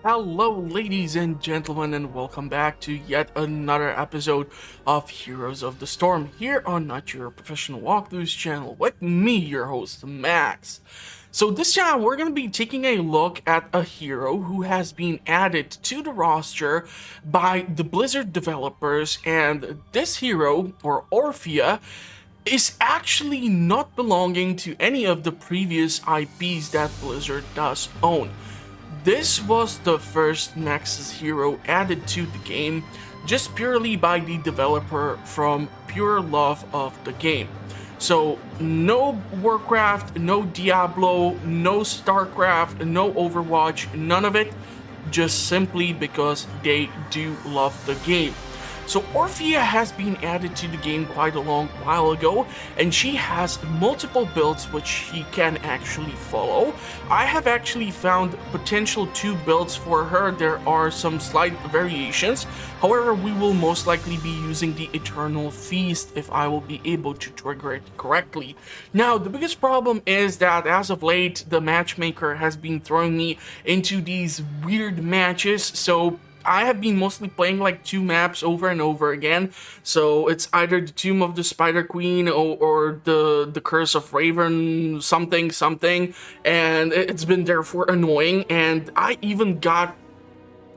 Hello, ladies and gentlemen, and welcome back to yet another episode of Heroes of the Storm here on Not Your Professional Walkthroughs channel with me, your host, Max. So this time, we're going to be taking a look at a hero who has been added to the roster by the Blizzard developers, and this hero, or Orphea, is actually not belonging to any of the previous IPs that Blizzard does own. This was the first Nexus hero added to the game just purely by the developer from pure love of the game. So no Warcraft, no Diablo, no Starcraft, no Overwatch, none of it, just simply because they do love the game. So Orphea has been added to the game quite a long while ago, and she has multiple builds which she can actually follow. I have actually found potential 2 builds for her. There are some slight variations. However, we will most likely be using the Eternal Feast if I will be able to trigger it correctly. Now, the biggest problem is that as of late, the matchmaker has been throwing me into these weird matches, so I have been mostly playing like 2 maps over and over again. So it's either the Tomb of the Spider Queen or the Curse of Raven something, and it's been therefore annoying. And I even got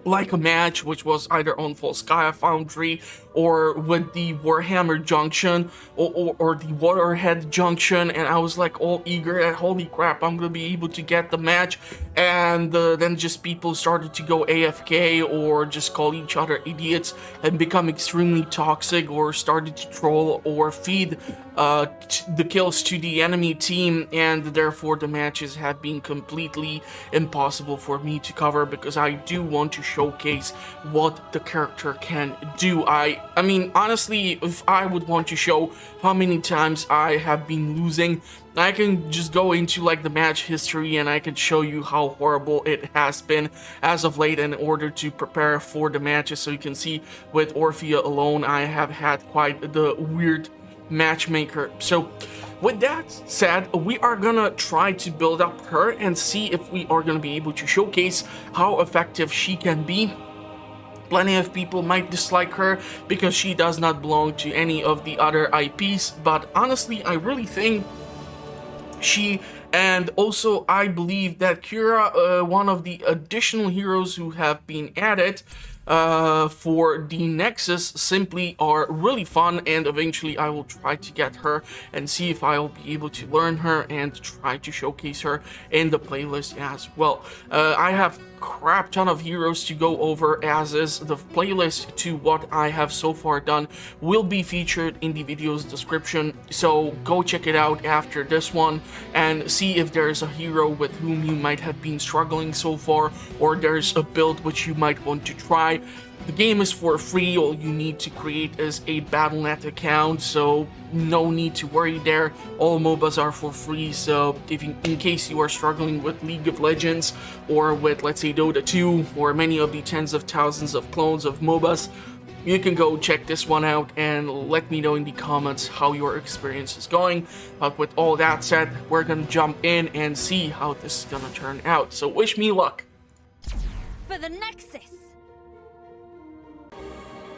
like a match which was either on Volskaya Foundry or with the Warhammer Junction or the Waterhead Junction, and I was like all eager and holy crap, I'm gonna be able to get the match. And then just people started to go AFK or just call each other idiots and become extremely toxic, or started to troll or feed the kills to the enemy team, and therefore the matches have been completely impossible for me to cover because I do want to showcase what the character can do. I mean, honestly, if I would want to show how many times I have been losing, I can just go into like the match history and I can show you how horrible it has been as of late in order to prepare for the matches. So you can see with Orphea alone, I have had quite the weird matchmaker. So with that said, we are gonna try to build up her and see if we are gonna be able to showcase how effective she can be. Plenty of people might dislike her because she does not belong to any of the other IPs, but honestly, I really think she, and also I believe that Kira, one of the additional heroes who have been added for the Nexus, simply are really fun, and eventually I will try to get her and see if I will be able to learn her and try to showcase her in the playlist as well. I have crap ton of heroes to go over, as is the playlist to what I have so far done will be featured in the video's description, so go check it out after this one and see if there's a hero with whom you might have been struggling so far, or there's a build which you might want to try. The game is for free. All you need to create is a Battle.net account, so no need to worry there. All MOBAs are for free, so in case you are struggling with League of Legends or with, let's say, Dota 2 or many of the tens of thousands of clones of MOBAs, you can go check this one out and let me know in the comments how your experience is going. But with all that said, we're gonna jump in and see how this is gonna turn out. So wish me luck. For the Nexus.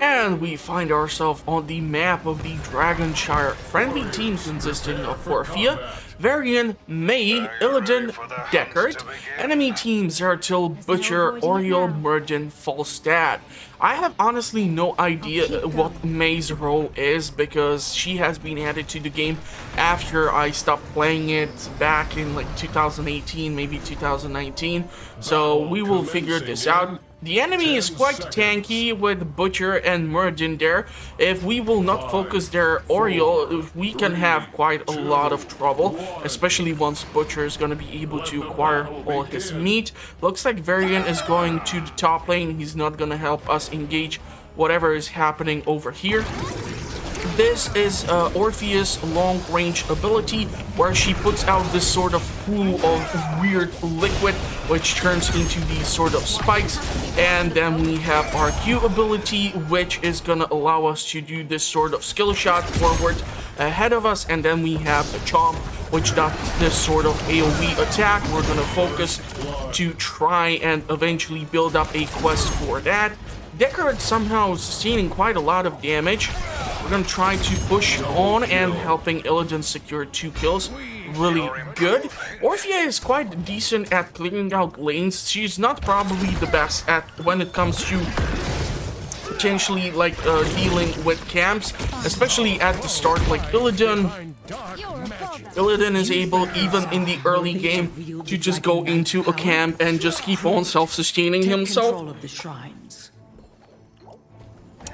And we find ourselves on the map of the Dragonshire. Friendly team consisting of Orphea, Varian, May, Illidan, Deckard. Enemy team Zeratil, Butcher, Oriole, Murden, Falstad. I have honestly no idea what May's role is because she has been added to the game after I stopped playing it back in like 2018, maybe 2019. So we will figure this out. The enemy is quite tanky with Butcher and Murden there. If we will not focus their Oriole, we can have quite a lot of trouble, especially once Butcher is going to be able to acquire all his meat. Looks like Varian is going to the top lane. He's not going to help us engage whatever is happening over here. This is Orphea's long-range ability, where she puts out this sort of pool of weird liquid, which turns into these sort of spikes. And then we have our Q ability, which is gonna allow us to do this sort of skill shot forward ahead of us. And then we have a Chomp, which does this sort of AoE attack. We're gonna focus to try and eventually build up a quest for that. Deckard somehow sustaining quite a lot of damage. We're gonna try to push on and helping Illidan secure 2 kills. Really good. Orphea is quite decent at clearing out lanes. She's not probably the best at when it comes to potentially like dealing with camps, especially at the start. Like Illidan is able, even in the early game, to just go into a camp and just keep on self-sustaining himself.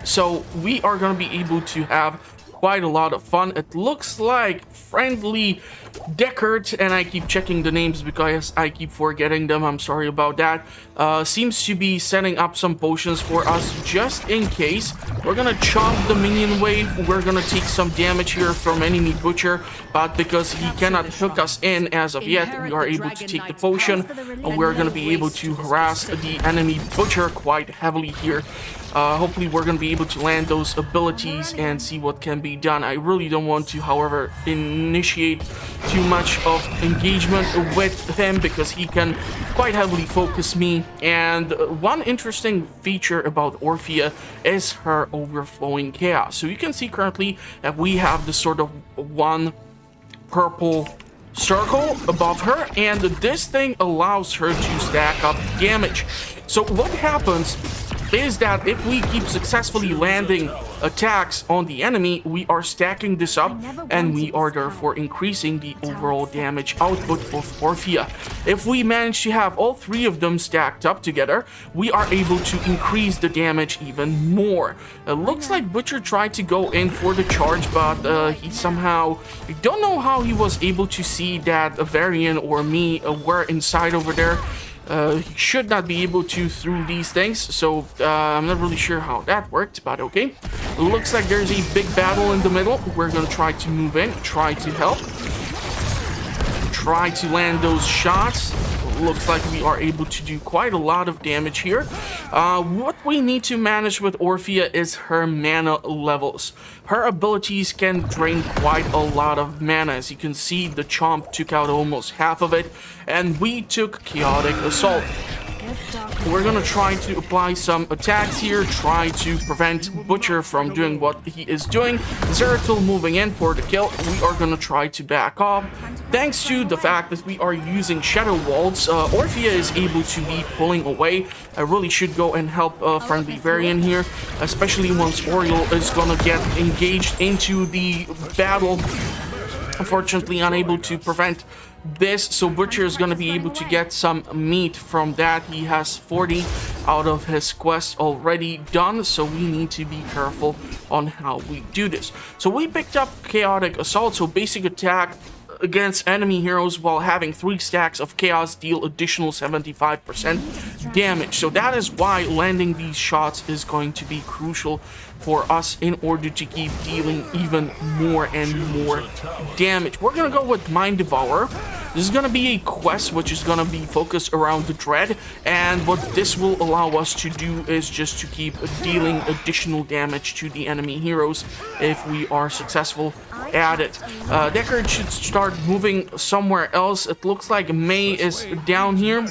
So we are going to be able to have quite a lot of fun. It looks like friendly Deckard, and I keep checking the names because I keep forgetting them. I'm sorry about that. Seems to be setting up some potions for us just in case. We're gonna chop the minion wave. We're gonna take some damage here from enemy butcher, but because he cannot hook us in as of yet, we are able to take the potion, and we're gonna be able to harass the enemy butcher quite heavily here. Hopefully we're going to be able to land those abilities and see what can be done. I really don't want to, however, initiate too much of engagement with him because he can quite heavily focus me. And one interesting feature about Orphea is her overflowing chaos. So you can see currently that we have this sort of one purple circle above her, and this thing allows her to stack up damage. So what happens is that if we keep successfully landing attacks on the enemy, we are stacking this up and we are therefore increasing the overall damage output of Orphea. If we manage to have all 3 of them stacked up together, we are able to increase the damage even more. It looks like Butcher tried to go in for the charge, but he somehow, I don't know how he was able to see that Varian or me were inside over there. He should not be able to through these things, so I'm not really sure how that worked, but okay. Looks like there's a big battle in the middle. We're gonna try to move in, try to help, try to land those shots. Looks like we are able to do quite a lot of damage here. What we need to manage with Orphea is her mana levels. Her abilities can drain quite a lot of mana. As you can see, the Chomp took out almost half of it, and we took Chaotic Assault. We're gonna try to apply some attacks here, try to prevent Butcher from doing what he is doing. Zeratul moving in for the kill. We are gonna try to back off. Thanks to the fact that we are using Shadow Walls, Orphea is able to be pulling away. I really should go and help friendly Varian here, especially once Oriole is gonna get engaged into the battle. Unfortunately, unable to prevent this, so Butcher is going to be able to get some meat from that. He has 40 out of his quest already done, so we need to be careful on how we do this. So we picked up Chaotic Assault, so basic attack against enemy heroes while having 3 stacks of chaos deal additional 75% damage. So that is why landing these shots is going to be crucial for us in order to keep dealing even more and more damage. We're gonna go with Mind Devourer. This is gonna be a quest which is gonna be focused around the Dread, and what this will allow us to do is just to keep dealing additional damage to the enemy heroes if we are successful at it. Deckard should start moving somewhere else. It looks like May is down here. We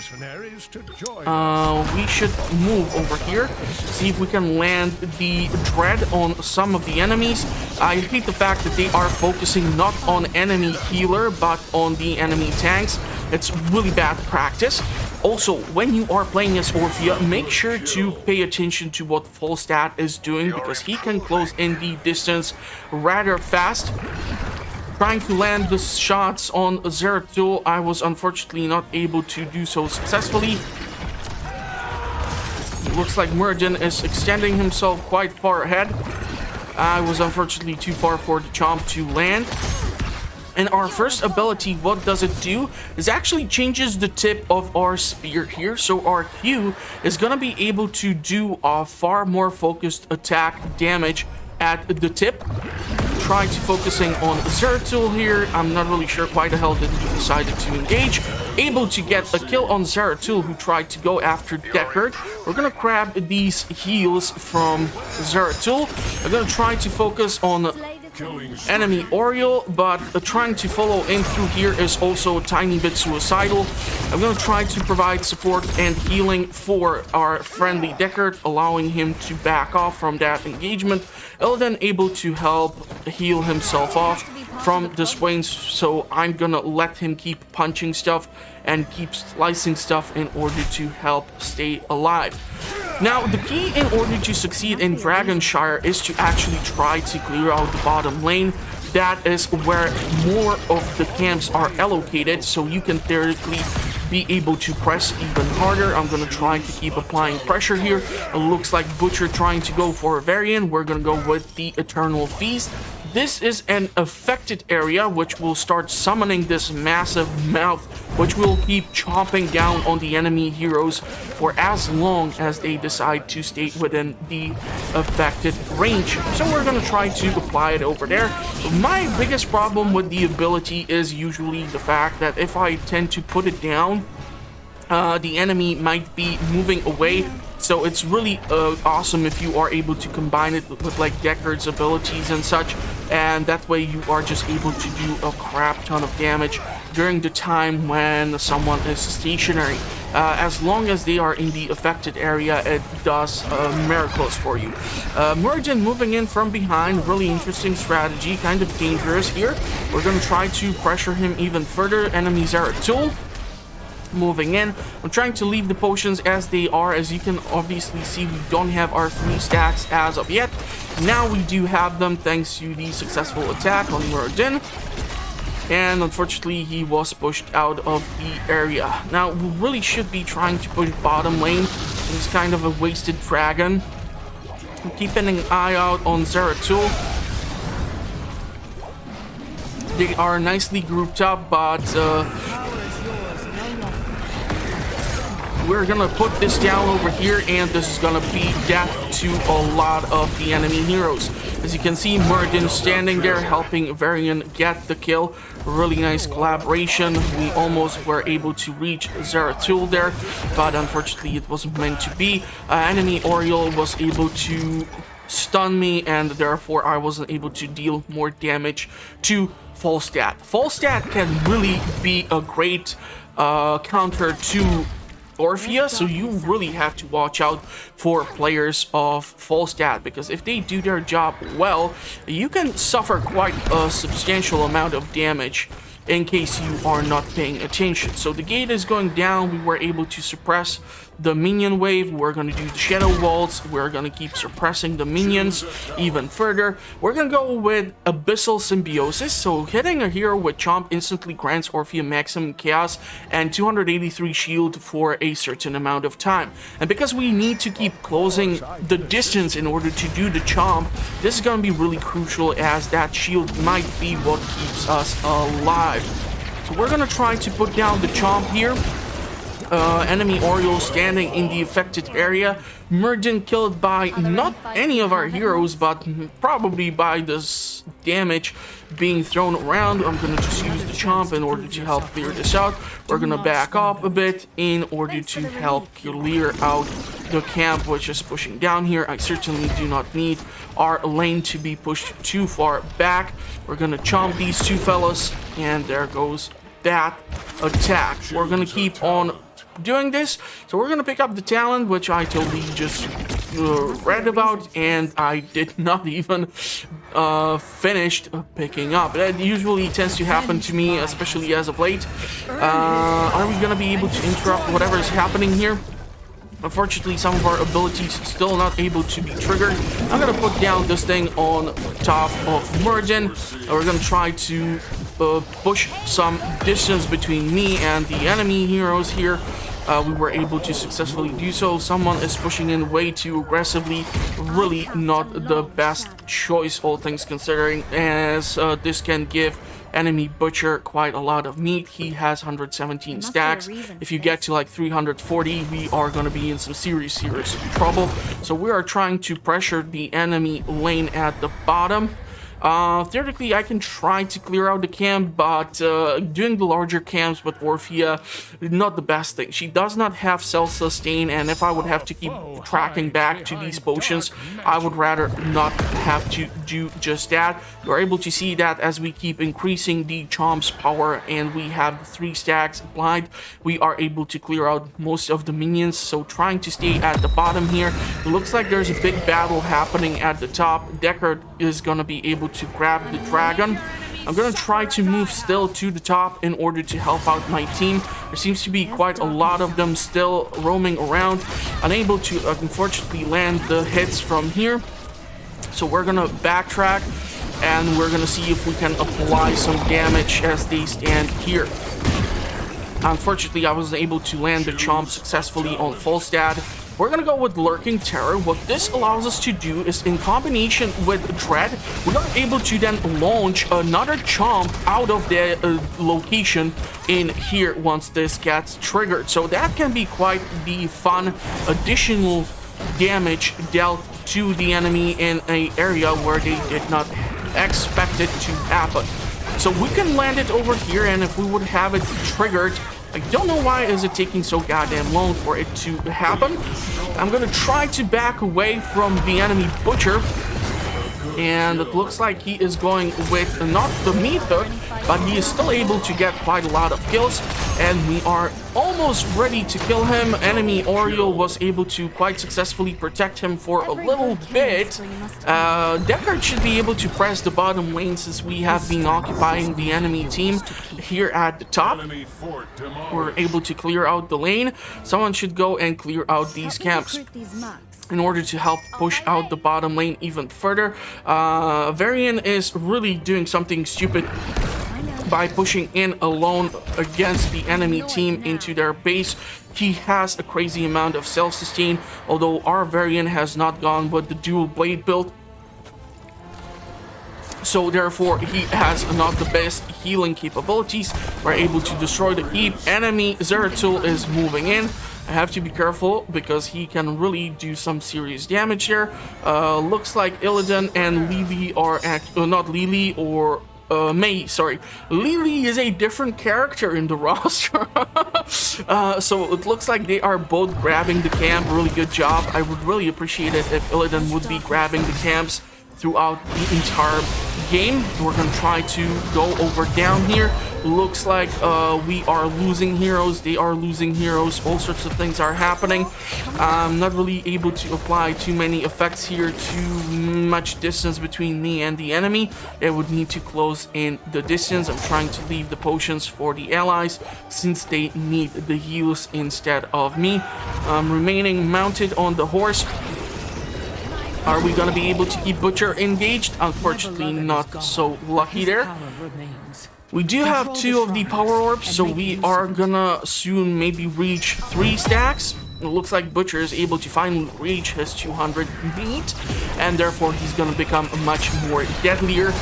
should move over here, see if we can land the Dread on some of the enemies. I hate the fact that they are focusing not on enemy healer but on the enemy tanks. It's really bad practice. Also, when you are playing as Orphea, make sure to pay attention to what Falstad is doing, because he can close in the distance rather fast. Trying to land the shots on Zeratul, I was unfortunately not able to do so successfully. It looks like Muradin is extending himself quite far ahead. I was unfortunately too far for the Chomp to land. And our first ability, what does it do, is actually changes the tip of our spear here. So our Q is going to be able to do a far more focused attack damage at the tip. Try to focusing on Zeratul here. I'm not really sure why the hell did he decided to engage. Able to get a kill on Zeratul, who tried to go after Deckard. We're gonna grab these heals from Zeratul. We're gonna try to focus on enemy Oriole, but trying to follow in through here is also a tiny bit suicidal. I'm going to try to provide support and healing for our friendly Deckard, allowing him to back off from that engagement. Illidan able to help heal himself off from the swains, so I'm gonna let him keep punching stuff and keep slicing stuff in order to help stay alive. Now, the key in order to succeed in Dragonshire is to actually try to clear out the bottom lane. That is where more of the camps are allocated, so you can theoretically be able to press even harder. I'm gonna try to keep applying pressure here. It looks like Butcher trying to go for a variant. We're gonna go with the Eternal Feast. This is an affected area which will start summoning this massive mouth, which will keep chomping down on the enemy heroes for as long as they decide to stay within the affected range. So we're gonna try to apply it over there. My biggest problem with the ability is usually the fact that if I tend to put it down, the enemy might be moving away. So it's really awesome if you are able to combine it with like Deckard's abilities and such, and that way you are just able to do a crap ton of damage during the time when someone is stationary. As long as they are in the affected area, it does miracles for you. Muradin moving in from behind, really interesting strategy, kind of dangerous here. We're going to try to pressure him even further. Enemy Zeratul moving in. I'm trying to leave the potions as they are. As you can obviously see, we don't have our 3 stacks as of yet. Now we do have them thanks to the successful attack on Muradin. And unfortunately, he was pushed out of the area. Now, we really should be trying to push bottom lane. He's kind of a wasted dragon. I'm keeping an eye out on Zeratul. They are nicely grouped up, but we're gonna put this down over here, and this is gonna be death to a lot of the enemy heroes. As you can see, Muradin standing there helping Varian get the kill. Really nice collaboration. We almost were able to reach Zeratul there, but unfortunately it wasn't meant to be. Enemy Oriole was able to stun me, and therefore I wasn't able to deal more damage to Falstad. Falstad can really be a great counter to Orphea, so you really have to watch out for players of Falstad, because if they do their job well, you can suffer quite a substantial amount of damage in case you are not paying attention. So the gate is going down. We were able to suppress the minion wave. We're going to do the shadow walls. We're going to keep suppressing the minions even further. We're going to go with Abyssal Symbiosis. So hitting a hero with Chomp instantly grants Orphea maximum chaos and 283 shield for a certain amount of time. And because we need to keep closing the distance in order to do the Chomp, this is going to be really crucial, as that shield might be what keeps us alive. So we're going to try to put down the Chomp here. Enemy Oriole standing in the affected area. Muradin killed by not any of our heroes, but probably by this damage being thrown around. I'm gonna just use the Chomp in order to help clear this out. We're gonna back up a bit in order to help clear out the camp which is pushing down here. I certainly do not need our lane to be pushed too far back. We're gonna Chomp these two fellas, and there goes that attack. We're gonna keep on doing this, so we're gonna pick up the talent, which I totally just read about, and I did not even finished picking up. That usually tends to happen to me, especially as of late. Are we gonna be able to interrupt whatever is happening here? Unfortunately, some of our abilities still not able to be triggered. I'm gonna put down this thing on top of Muradin. We're gonna try to push some distance between me and the enemy heroes here. We were able to successfully do so. Someone is pushing in way too aggressively. Really not the best choice, all things considering, as this can give enemy Butcher quite a lot of meat. He has 117 stacks. If you get to like 340, we are going to be in some serious trouble. So we are trying to pressure the enemy lane at the bottom. Theoretically, I can try to clear out the camp, but doing the larger camps with Orphea, not the best thing. She does not have self-sustain, and if I would have to keep tracking back to these potions, I would rather not have to do just that. You're able to see that as we keep increasing the Chomp's power and we have the 3 stacks applied, we are able to clear out most of the minions. So trying to stay at the bottom here. It looks like there's a big battle happening at the top. Deckard is gonna be able to grab the dragon. I'm gonna try to move still to the top in order to help out my team. There seems to be quite a lot of them still roaming around, unable to unfortunately land the hits from here. So we're gonna backtrack and we're gonna see if we can apply some damage as they stand here. Unfortunately, I wasn't able to land the Chomp successfully on full stat. We're gonna go with Lurking Terror. What this allows us to do is, in combination with Dread, we are able to then launch another Chomp out of the location in here once this gets triggered. So that can be quite the fun additional damage dealt to the enemy in an area where they did not expect it to happen. So we can land it over here, and if we would have it triggered, I don't know why is it taking so goddamn long for it to happen. I'm gonna try to back away from the enemy butcher, and it looks like he is going with not the meat hook, but he is still able to get quite a lot of kills, and we are almost ready to kill him. Enemy Oriole was able to quite successfully protect him for a little bit. Deckard should be able to press the bottom lane since we have been occupying the enemy team here at the top. We're able to clear out the lane. Someone should go and clear out these camps in order to help push out the bottom lane even further. Varian is really doing something stupid by pushing in alone against the enemy team into their base. He has a crazy amount of self-sustain, although our Varian has not gone with the dual blade build. So therefore, he has not the best healing capabilities. We're able to destroy the keep. Enemy Zeratul is moving in. I have to be careful because he can really do some serious damage there. Looks like Illidan and Lily are not Lily or May, sorry. Lily is a different character in the roster. So it looks like they are both grabbing the camp. Really good job. I would really appreciate it if Illidan would be grabbing the camps throughout the entire game. We're gonna try to go over down here. Looks like we are losing heroes, they are losing heroes, all sorts of things are happening. I'm not really able to apply too many effects here, too much distance between me and the enemy. They would need to close in the distance. I'm trying to leave the potions for the allies since they need the heals instead of me. Remaining mounted on the horse. Are we gonna be able to keep Butcher engaged? Unfortunately, not so lucky there. We do have 2 of the power orbs, so we are gonna soon maybe reach 3 stacks. It looks like Butcher is able to finally reach his 200 meat, and therefore he's gonna become much more deadlier.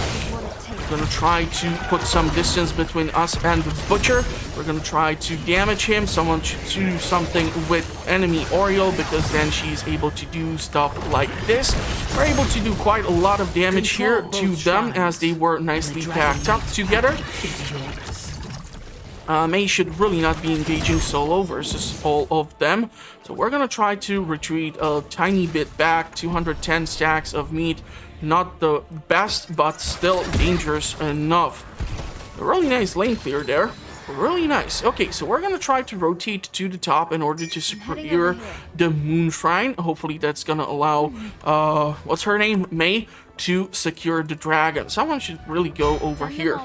We're gonna try to put some distance between us and the Butcher. We're gonna try to damage him. Someone should do something with enemy Oriole, because then she's able to do stuff like this. We're able to do quite a lot of damage here to them as they were nicely packed up together. May should really not be engaging solo versus all of them. So we're gonna try to retreat a tiny bit back. 210 stacks of meat. Not the best, but still dangerous enough. A really nice lane clear there. Really nice. Okay, so we're gonna try to rotate to the top in order to secure the Moon Shrine. Hopefully that's gonna allow, what's her name? May, to secure the dragon. Someone should really go over here.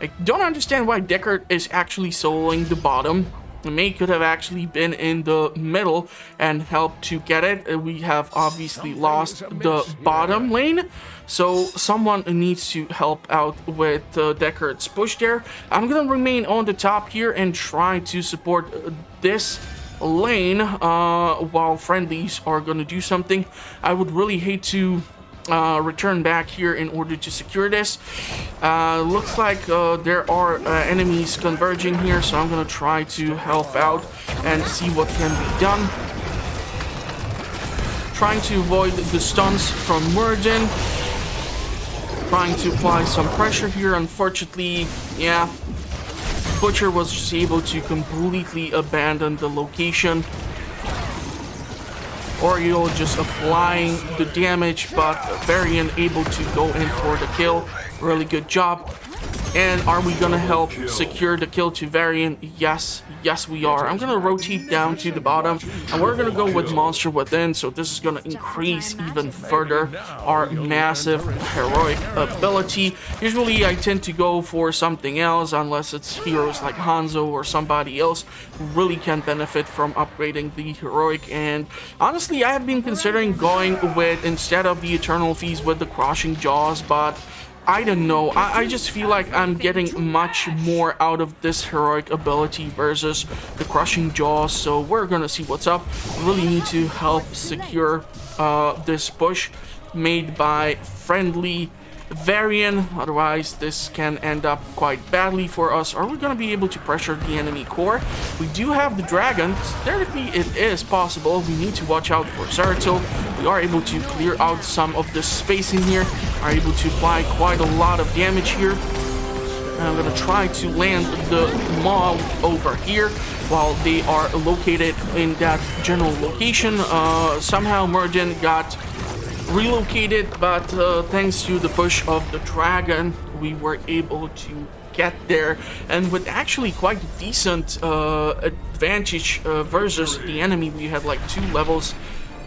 I don't understand why Deckard is actually soloing the bottom. May could have actually been in the middle and helped to get it. We have obviously lost the bottom lane, so someone needs to help out with Deckard's push there. I'm gonna remain on the top here and try to support this lane while friendlies are gonna do something. I would really hate to return back here in order to secure this. Looks like there are enemies converging here, so I'm gonna try to help out and see what can be done. Trying to avoid the stuns from Murden. trying to apply some pressure here. Unfortunately, yeah, Butcher was just able to completely abandon the location. Oreo just applying the damage, but Varian able to go in for the kill. Really good job. And are we gonna help secure the kill to Varian? Yes, yes we are. I'm gonna rotate down to the bottom, and we're gonna go with Monster Within, so this is gonna increase even further our massive heroic ability. Usually I tend to go for something else, unless it's heroes like Hanzo or somebody else who really can benefit from upgrading the heroic. And honestly, I have been considering going with, instead of the Eternal Feast, with the Crushing Jaws, but I don't know, I just feel like I'm getting much more out of this heroic ability versus the Crushing Jaws, so we're gonna see what's up. We really need to help secure this push made by friendly Varian, otherwise this can end up quite badly for us. Are we going to be able to pressure the enemy core? We do have the dragon, theoretically it is possible. We need to watch out for Zeratul. We are able to clear out some of the space in here, are able to apply quite a lot of damage here. And I'm going to try to land the mob over here while they are located in that general location. Somehow Mergen got relocated, but thanks to the push of the dragon we were able to get there, and with actually quite a decent advantage versus the enemy. We had like 2 levels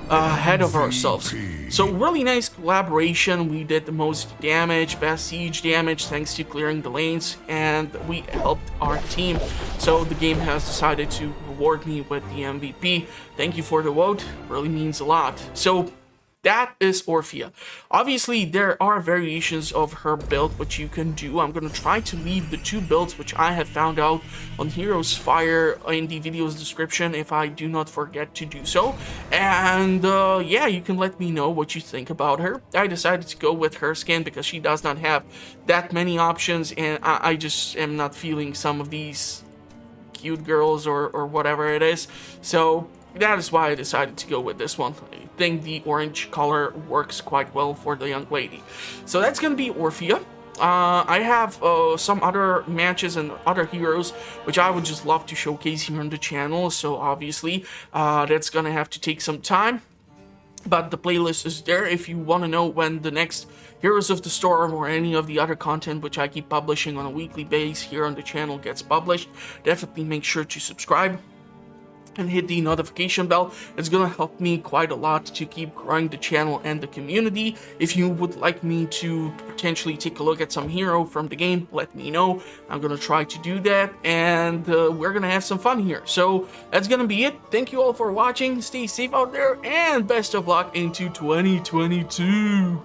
ahead of ourselves, so really nice collaboration. We did the most damage, best siege damage, thanks to clearing the lanes, and we helped our team, so the game has decided to reward me with the MVP. Thank you for the vote, really means a lot. So that is Orphea. Obviously, there are variations of her build which you can do. I'm going to try to leave the 2 builds which I have found out on Heroes Fire in the video's description if I do not forget to do so. And yeah, you can let me know what you think about her. I decided to go with her skin because she does not have that many options, and I just am not feeling some of these cute girls or whatever it is. So that is why I decided to go with this one. I think the orange color works quite well for the young lady. So that's going to be Orphea. I have some other matches and other heroes which I would just love to showcase here on the channel. So obviously that's going to have to take some time. But the playlist is there if you want to know when the next Heroes of the Storm or any of the other content which I keep publishing on a weekly basis here on the channel gets published. Definitely make sure to subscribe and hit the notification bell. It's gonna help me quite a lot to keep growing the channel and the community. If you would like me to potentially take a look at some hero from the game, let me know. I'm gonna try to do that, and we're gonna have some fun here. So that's gonna be it. Thank you all for watching. Stay safe out there, and best of luck into 2022.